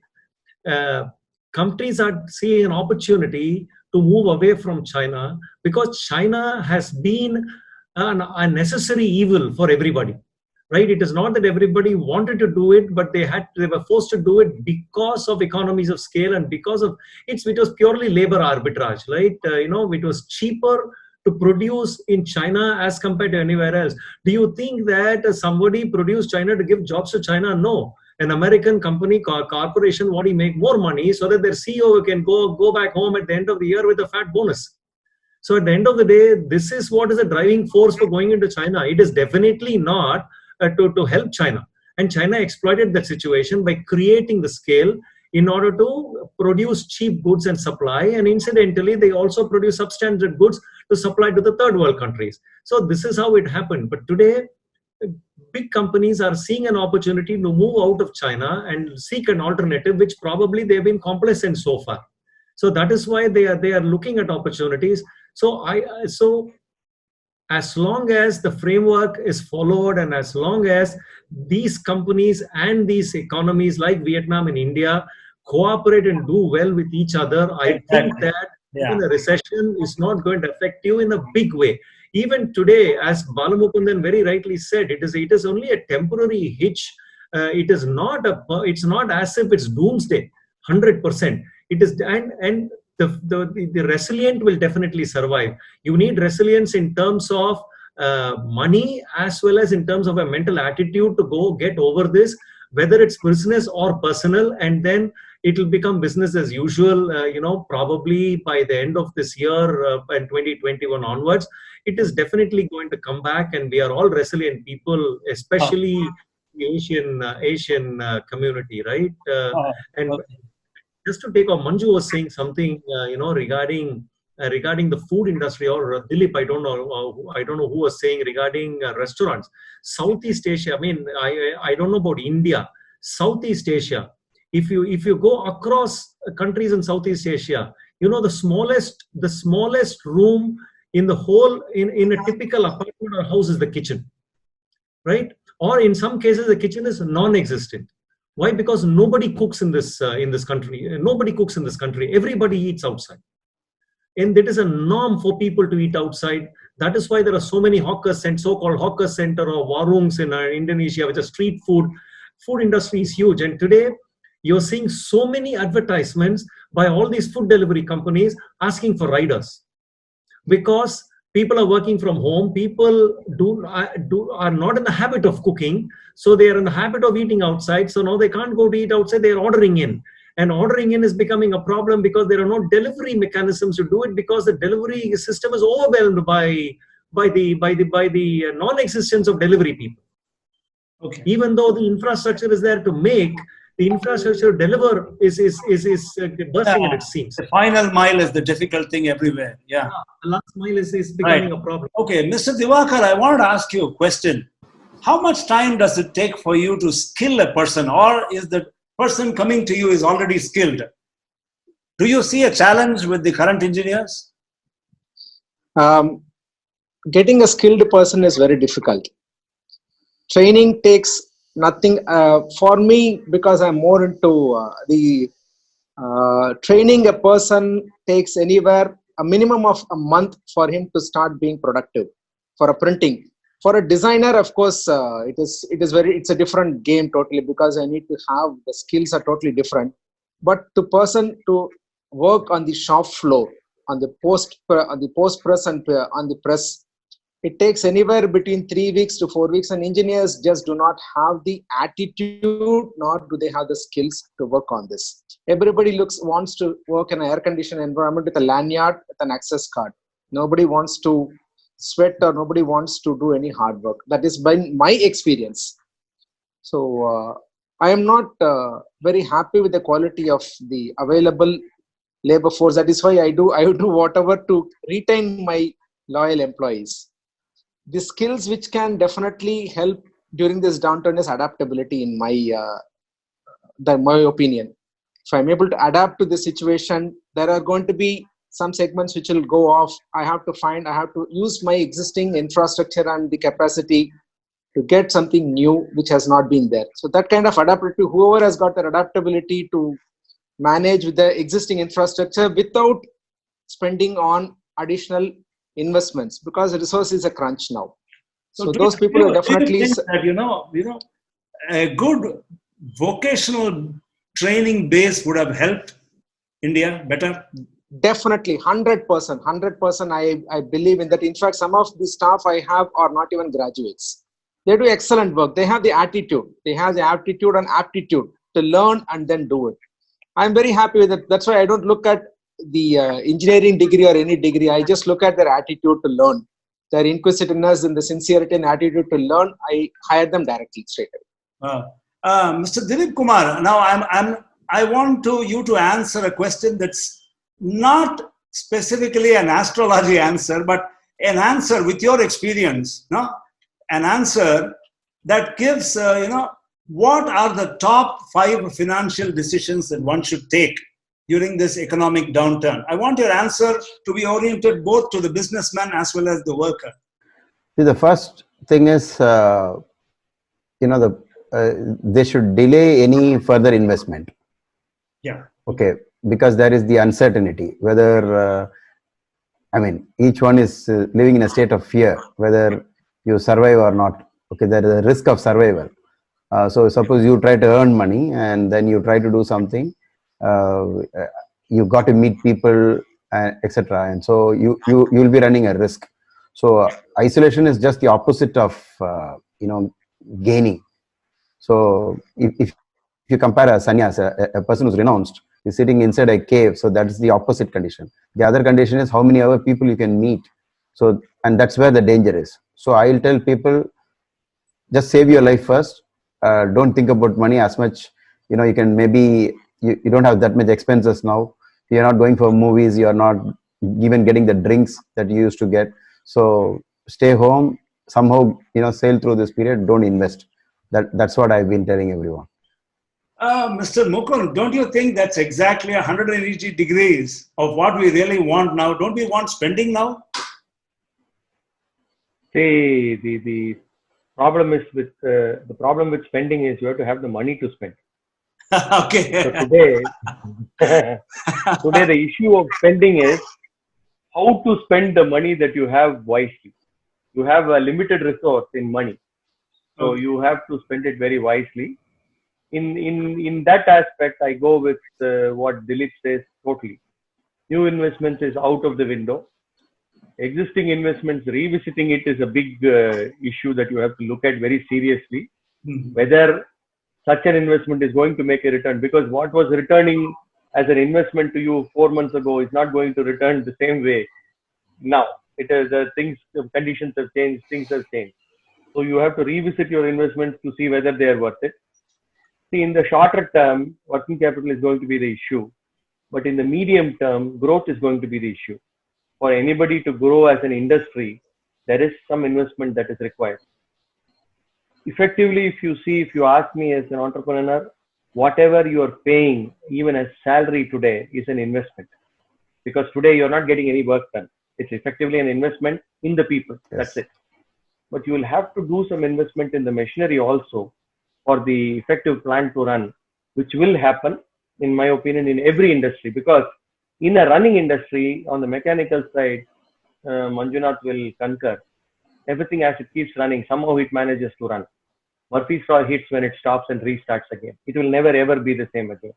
countries are seeing an opportunity to move away from China, because China has been a necessary evil for everybody, right? It is not that everybody wanted to do it, but they were forced to do it because of economies of scale, and because of it was purely labor arbitrage, right? It was cheaper to produce in China as compared to anywhere else. Do you think that somebody produced China to give jobs to China? No. An American company, corporation, want to make more money so that their CEO can go back home at the end of the year with a fat bonus. So at the end of the day, this is what is the driving force for going into China. It is definitely not to help China. And China exploited that situation by creating the scale in order to produce cheap goods and supply. And incidentally, they also produce substandard goods to supply to the third world countries. So this is how it happened. But today, big companies are seeing an opportunity to move out of China and seek an alternative, which probably they've been complacent so far. So that is why they are looking at opportunities. So as long as the framework is followed, and as long as these companies and these economies like Vietnam and India cooperate and do well with each other, I think that the recession is not going to affect you in a big way. Even today, as Balamukundan very rightly said, it is only a temporary hitch. It's not as if it's doomsday, 100%. It is, and the resilient will definitely survive. You need resilience in terms of money, as well as in terms of a mental attitude to go get over this, whether it's business or personal, and then it will become business as usual, probably by the end of this year and 2021 onwards. It is definitely going to come back, and we are all resilient people, especially the Asian community, right? Just to take off, Manju was saying something, regarding the food industry, or Dilip, I don't know who was saying regarding restaurants. Southeast Asia, I don't know about India. Southeast Asia, if you go across countries in Southeast Asia, You know, the smallest room in the whole, in a typical apartment or house is the kitchen, right? Or in some cases, the kitchen is non-existent. Why? Because nobody cooks in this country. Nobody cooks in this country. Everybody eats outside, and it is a norm for people to eat outside. That is why there are so many hawkers and so-called hawker center or warungs in Indonesia, which is street food. Food industry is huge, and today you're seeing so many advertisements by all these food delivery companies asking for riders, because people are working from home. People are not in the habit of cooking, so they are in the habit of eating outside. So now they can't go to eat outside, they're ordering in, and ordering in is becoming a problem because there are no delivery mechanisms to do it, because the delivery system is overwhelmed by the non-existence of delivery people.
Okay.
Even though the infrastructure is there to make, the infrastructure to deliver is bursting at its seams.
The final mile is the difficult thing everywhere. Yeah.
The last mile is becoming
Right.
a problem.
Okay, Mr. Divakar, I wanted to ask you a question. How much time does it take for you to skill a person, or is the person coming to you is already skilled? Do you see a challenge with the current engineers?
Getting a skilled person is very difficult. Training takes nothing for me, because I'm more into the training. A person takes anywhere a minimum of a month for him to start being productive. For a printing, for a designer, of course, it's a different game totally, because I need to have the skills are totally different. But the person to work on the shop floor, on the post press and on the press, it takes anywhere between 3 weeks to 4 weeks, and engineers just do not have the attitude, nor do they have the skills to work on this. Everybody wants to work in an air-conditioned environment with a lanyard, with an access card. Nobody wants to sweat, or nobody wants to do any hard work. That is by my experience. So I am not very happy with the quality of the available labor force. That is why I do whatever to retain my loyal employees. The skills which can definitely help during this downturn is adaptability, in my opinion. If I'm able to adapt to the situation, there are going to be some segments which will go off. I have to use my existing infrastructure and the capacity to get something new which has not been there. So that kind of adaptability, whoever has got the adaptability to manage with the existing infrastructure without spending on additional investments, because the resource is a crunch now. So those people are definitely.
Do you think that, a good vocational training base would have helped India better?
Definitely, 100%. I believe in that. In fact, some of the staff I have are not even graduates. They do excellent work. They have the attitude. They have the aptitude and aptitude to learn and then do it. I'm very happy with it. That's why I don't look at the engineering degree or any degree. I just look at their attitude to learn, their inquisitiveness and the sincerity and attitude to learn. I hire them directly, straight away.
Mr. Dilip Kumar, now I want you to answer a question that's not specifically an astrology answer, but an answer with your experience, no? An answer that gives, what are the top 5 financial decisions that one should take during this economic downturn? I want your answer to be oriented both to the businessman as well as the worker.
See, the first thing is, they should delay any further investment.
Yeah.
Okay, because there is the uncertainty whether, each one is living in a state of fear, whether you survive or not. Okay, there is a risk of survival. So suppose you try to earn money and then you try to do something, you got to meet people, etc. And so you'll be running a risk. So isolation is just the opposite of gaining. So if you compare a sannyas, a person who's renounced is sitting inside a cave, so that is the opposite condition. The other condition is how many other people you can meet. So, and that's where the danger is. So I'll tell people, just save your life first. Don't think about money as much. You can maybe, you don't have that much expenses now. You're not going for movies. You're not even getting the drinks that you used to get. So stay home, somehow, sail through this period. Don't invest. That's what I've been telling everyone.
Mr. Mukund, don't you think that's exactly 180 degrees of what we really want now? Don't we want spending now?
See, the problem is with the problem with spending is you have to have the money to spend.
Okay.
So today, today the issue of spending is how to spend the money that you have wisely. You have a limited resource in money, so
Okay.
you have to spend it very wisely. In that aspect, I go with what Dilip says totally. New investments is out of the window. Existing investments, revisiting it is a big issue that you have to look at very seriously.
Mhm.
Whether such an investment is going to make a return, because what was returning as an investment to you 4 months ago is not going to return the same way now. It is the conditions have changed, things have changed. So you have to revisit your investments to see whether they are worth it. See, in the shorter term, working capital is going to be the issue, but in the medium term, growth is going to be the issue. For anybody to grow as an industry, there is some investment that is required. Effectively, if you ask me as an entrepreneur, whatever you are paying, even as salary today, is an investment. Because today you're not getting any work done. It's effectively an investment in the people.
Yes.
That's it. But you will have to do some investment in the machinery also for the effective plant to run, which will happen, in my opinion, in every industry. Because in a running industry, on the mechanical side, Manjunath will concur. Everything as it keeps running, somehow it manages to run. Murphy's law hits when it stops and restarts again. It will never ever be the same again.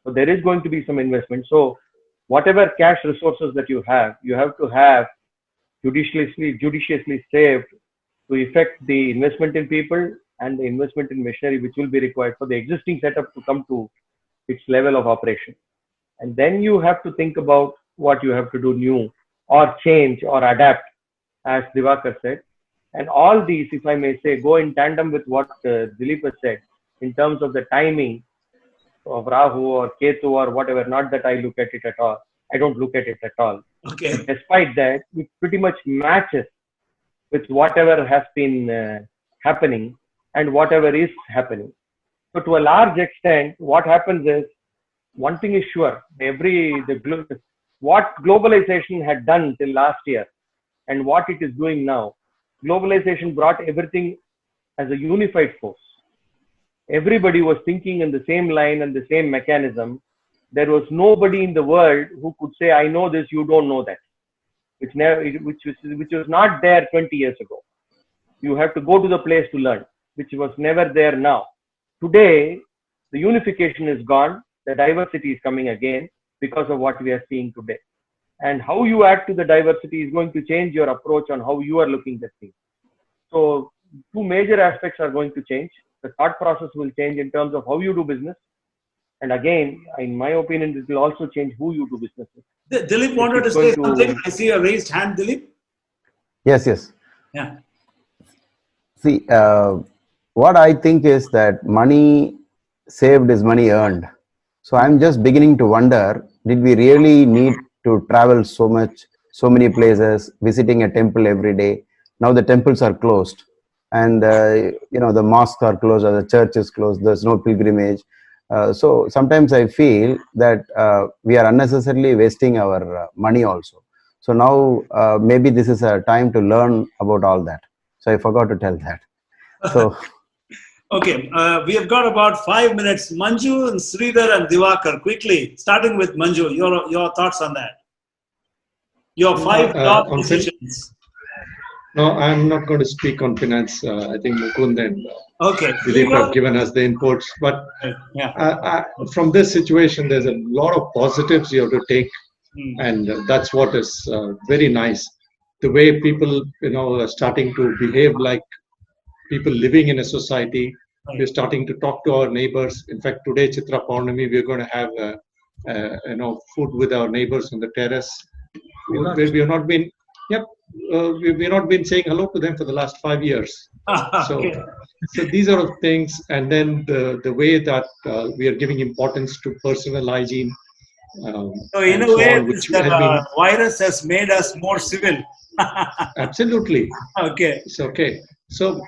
So there is going to be some investment. So whatever cash resources that you have to have judiciously saved to effect the investment in people and the investment in machinery, which will be required for the existing setup to come to its level of operation. And then you have to think about what you have to do new or change or adapt, as Divakar said. And all these, if I may say, go in tandem with what Dilip has said in terms of the timing of Rahu or Ketu or whatever. Not that I look at it at all. I don't look at it at all.
Okay.
But despite that, it pretty much matches with whatever has been happening and whatever is happening. So to a large extent, what happens is, one thing is sure, what globalization had done till last year and what it is doing now, globalization brought everything as a unified force. Everybody was thinking in the same line and the same mechanism. There was nobody in the world who could say, I know this, you don't know that. Which was not there 20 years ago. You have to go to the place to learn, which was never there now. Today, the unification is gone. The diversity is coming again because of what we are seeing today. And how you add to the diversity is going to change your approach on how you are looking at things. So two major aspects are going to change. The thought process will change in terms of how you do business. And again, in my opinion, it will also change who you do business with.
Dilip wanted to say something. I see a raised hand, Dilip.
Yes.
Yeah.
See, what I think is that money saved is money earned. So I'm just beginning to wonder, did we really need to travel so much, so many places, visiting a temple every day? Now the temples are closed and, the mosques are closed or the church is closed. There's no pilgrimage. So sometimes I feel that we are unnecessarily wasting our money also. So now maybe this is a time to learn about all that. So I forgot to tell that. So
Okay, we have got about 5 minutes. Manju and Sridhar and Divakar, quickly, starting with Manju, your thoughts on that. Your 5 top decisions.
No, I'm not going to speak on finance. I think Mukund and Dilip have given us the inputs. But from this situation, there's a lot of positives you have to take. And that's what is very nice. The way people, are starting to behave like people living in a society. We're starting to talk to our neighbors. In fact, today, Chitra Purnami, we're going to have, food with our neighbors on the terrace. We have not been, we've not been saying hello to them for the last 5 years. So these are things. And then the way that we are giving importance to personal hygiene.
So in a way, this virus has made us more civil.
Absolutely.
Okay.
It's okay. So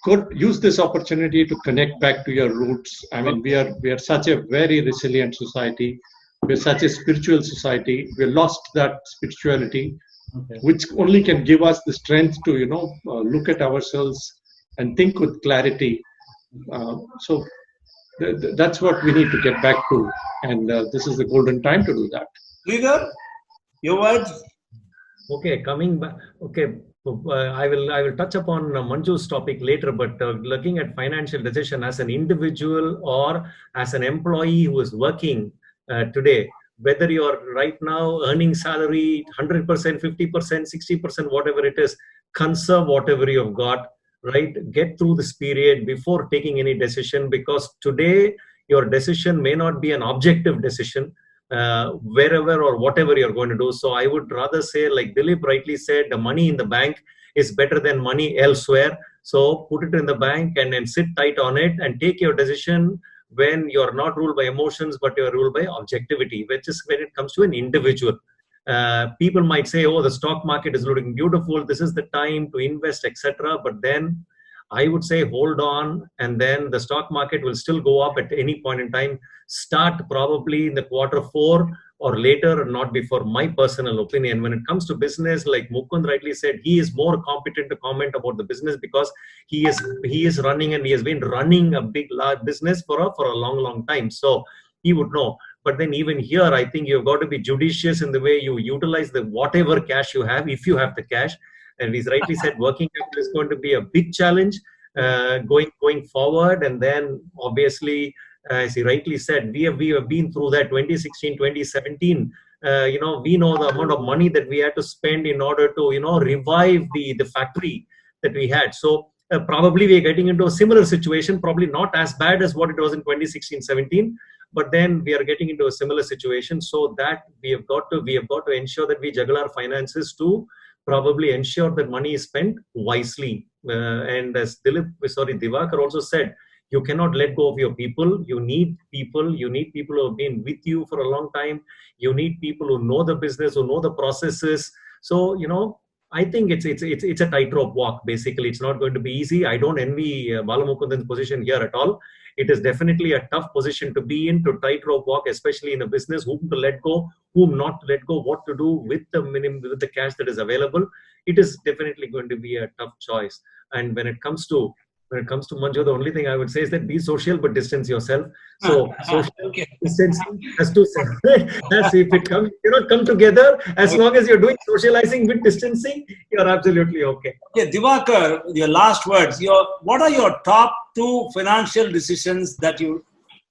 could use this opportunity to connect back to your roots. I mean, we are such a very resilient society. We're such a spiritual society. We lost that spirituality, which only can give us the strength to, look at ourselves and think with clarity. So that's what we need to get back to, and this is the golden time to do that.
Sridhar, your words?
Okay, coming back. Okay, I will touch upon Manju's topic later. But looking at financial decision as an individual or as an employee who is working today, whether you're right now earning salary 100%, 50%, 60%, whatever it is, conserve whatever you've got. Right, get through this period before taking any decision, because today your decision may not be an objective decision wherever or whatever you're going to do. So I would rather say, like Dilip rightly said, the money in the bank is better than money elsewhere. So put it in the bank and then sit tight on it and take your decision when you're not ruled by emotions, but you're ruled by objectivity, which is when it comes to an individual. People might say, oh, the stock market is looking beautiful, this is the time to invest, etc. But then I would say hold on, and then the stock market will still go up at any point in time. Start probably in the Q4 or later, not before, my personal opinion. When it comes to business, like Mukund rightly said, he is more competent to comment about the business because he is running, and he has been running a large business for a long time. So he would know. But then even here, I think you've got to be judicious in the way you utilize the whatever cash you have, if you have the cash. And he's rightly said, working capital is going to be a big challenge going forward. And then obviously, as he rightly said, we have been through that 2016, 2017. We know the amount of money that we had to spend in order to revive the factory that we had. So probably we're getting into a similar situation, probably not as bad as what it was in 2016, 17. But then we are getting into a similar situation, so that we have got to ensure that we juggle our finances to probably ensure that money is spent wisely. And as Divakar also said, you cannot let go of your people. You need people. You need people who have been with you for a long time. You need people who know the business, who know the processes. So I think it's a tightrope walk. Basically, it's not going to be easy. I don't envy Balamukundan's position here at all. It is definitely a tough position to be in, to tightrope walk, especially in a business, whom to let go, whom not to let go, what to do with the cash that is available. It is definitely going to be a tough choice. And when it comes to Manju, the only thing I would say is that be social, but distance yourself. So social distancing has to as if it comes, come together. As long as you're doing socializing with distancing, you're absolutely okay.
Okay, Divakar, your last words. What are your top 2 financial decisions that you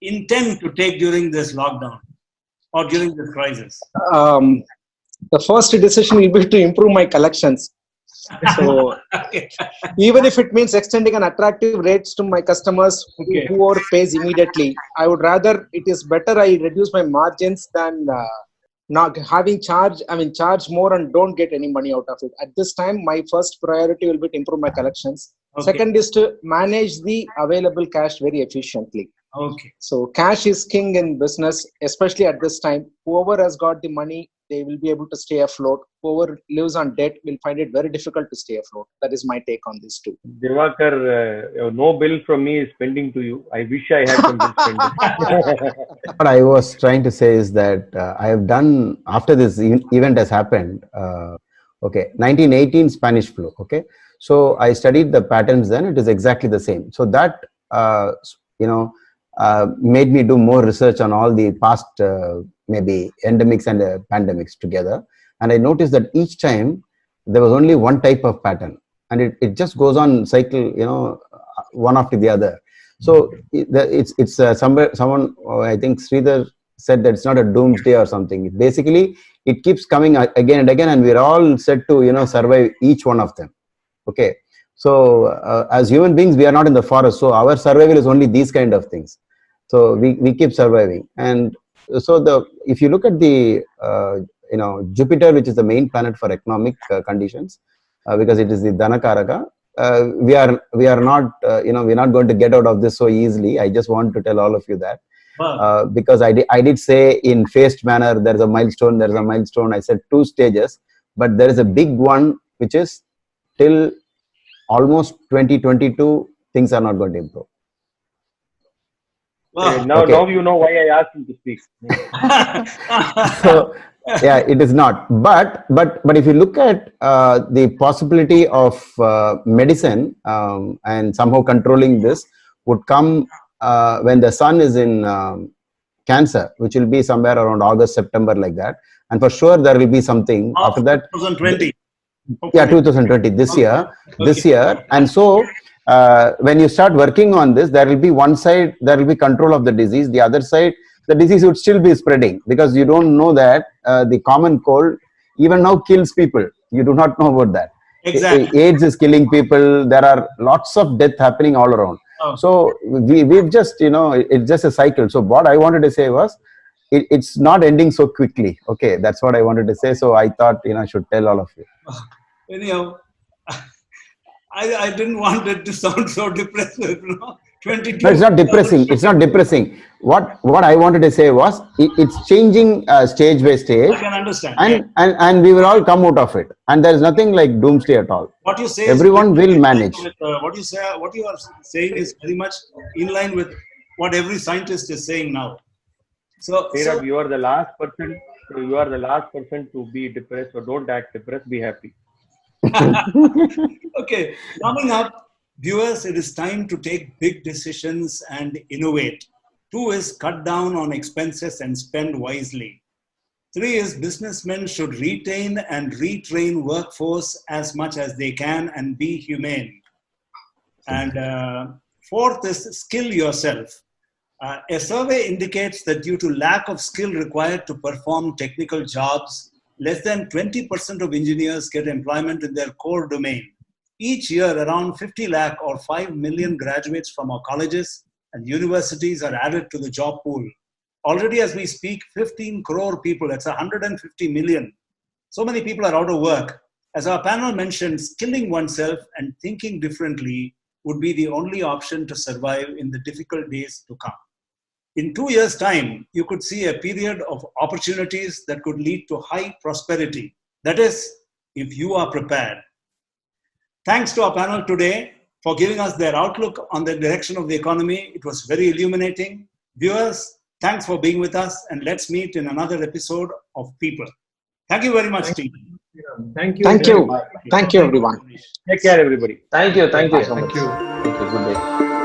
intend to take during this lockdown or during this crisis?
The first decision will be to improve my collections. So even if it means extending an attractive rates to my customers who pays immediately, I would rather, it is better I reduce my margins than not having charge more and don't get any money out of it. At this time, my first priority will be to improve my collections. Second is to manage the available cash very efficiently. So cash is king in business, especially at this time. Whoever has got the money, they will be able to stay afloat. Whoever lives on debt will find it very difficult to stay afloat. That is my take on this too.
Divakar, no bill from me is pending to you. I wish I had some bills pending.
What I was trying to say is that I have done, after this event has happened, 1918 Spanish flu. Okay, so I studied the patterns then. It is exactly the same. So that made me do more research on all the past maybe endemics and pandemics together, and I noticed that each time there was only one type of pattern, and it just goes on cycle, one after the other. So it's someone I think Sridhar said that it's not a doomsday or something. Basically, it keeps coming again and again, and we're all set to survive each one of them. Okay, so as human beings, we are not in the forest, so our survival is only these kind of things. So we keep surviving. And so if you look at the Jupiter, which is the main planet for economic conditions, because it is the Dhanakaraka, we are not we're not going to get out of this so easily. I just want to tell all of you that. Wow. Because I did say in phased manner, there's a milestone. I said 2 stages, but there is a big one which is till almost 2022, things are not going to improve.
Wow.
Now you know why I asked him to speak.
So yeah, it is not. But if you look at the possibility of medicine and somehow controlling this would come when the sun is in Cancer, which will be somewhere around August, September, like that. And for sure there will be something after that.
2020.
Yeah, 2020, this year. And so when you start working on this, there will be one side, there will be control of the disease. The other side, the disease would still be spreading, because you don't know that the common cold even now kills people. You do not know about that.
Exactly.
AIDS is killing people. There are lots of death happening all around.
Oh.
So we've just, it's just a cycle. So what I wanted to say was, it's not ending so quickly. Okay, that's what I wanted to say. So I thought, I should tell all of you.
Anyhow, I didn't want it to sound so depressive. 22.
No, it's not depressing. It's not depressing. What I wanted to say was, it's changing stage by stage.
I can understand.
And we will all come out of it. And there is nothing like doomsday at all.
What you say,
everyone will manage.
What you are saying is very much in line with what every scientist is saying now. So
you are the last person. You are the last person to be depressed. So don't act depressed. Be happy.
Okay, coming up, viewers, it is time to take big decisions and innovate. 2 is cut down on expenses and spend wisely. 3 is businessmen should retain and retrain workforce as much as they can and be humane. And 4th is skill yourself. A survey indicates that due to lack of skill required to perform technical jobs, less than 20% of engineers get employment in their core domain. Each year, around 50 lakh or 5 million graduates from our colleges and universities are added to the job pool. Already as we speak, 15 crore people, that's 150 million. So many people are out of work. As our panel mentioned, skilling oneself and thinking differently would be the only option to survive in the difficult days to come. In 2 years' time, you could see a period of opportunities that could lead to high prosperity. That is, if you are prepared. Thanks to our panel today for giving us their outlook on the direction of the economy. It was very illuminating. Viewers, thanks for being with us, and let's meet in another episode of People. Thank you very much, Steve.
Thank you.
Thank you. Thank you, everyone.
Take care, everybody.
Thank you so much.
Thank you.
Good day.